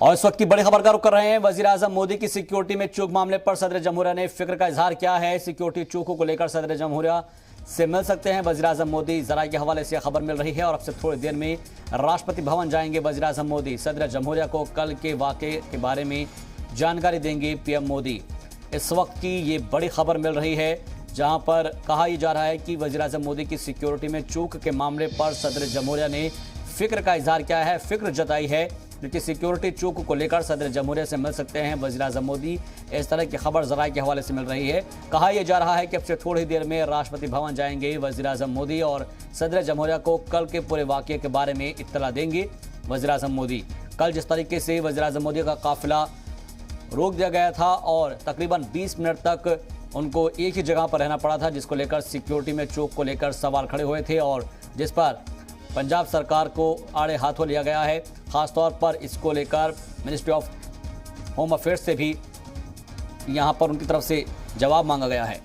और इस वक्त की बड़ी खबर का रुख कर रहे हैं। वजीर आजम मोदी की सिक्योरिटी में चूक मामले पर सदर जमहूरिया ने फिक्र का इजहार किया है। सिक्योरिटी चूकों को लेकर सदर जमहूरिया से मिल सकते हैं वजीर आजम मोदी। जराये के हवाले से खबर मिल रही है और अब से थोड़ी देर में राष्ट्रपति भवन जाएंगे वजीर आजम मोदी। सदर जमहूरिया को कल के वाक़े के बारे में जानकारी देंगे पीएम मोदी। इस वक्त की ये बड़ी खबर मिल रही है जहां पर कहा यह जा रहा है कि वजीर आजम मोदी की सिक्योरिटी में चूक के मामले पर सदर जमहूरिया ने फिक्र का इजहार किया है, फिक्र जताई है, क्योंकि सिक्योरिटी चूक को लेकर सदर जमहूरिया से मिल सकते हैं वजीर आजम मोदी। इस तरह की खबर जराये के हवाले से मिल रही है। कहा यह जा रहा है कि अब से थोड़ी देर में राष्ट्रपति भवन जाएंगे वजीर आजम मोदी और सदर जमहूरिया को कल के पूरे वाक़े के बारे में इत्तला देंगे वजीर आजम मोदी। कल जिस तरीके से वजीर आजम मोदी का काफिला रोक दिया गया था और तकरीबन 20 मिनट तक उनको एक ही जगह पर रहना पड़ा था, जिसको लेकर सिक्योरिटी में चूक को लेकर सवाल खड़े हुए थे और जिस पर पंजाब सरकार को आड़े हाथों लिया गया है। खासतौर पर इसको लेकर मिनिस्ट्री ऑफ होम अफेयर्स से भी यहां पर उनकी तरफ से जवाब मांगा गया है।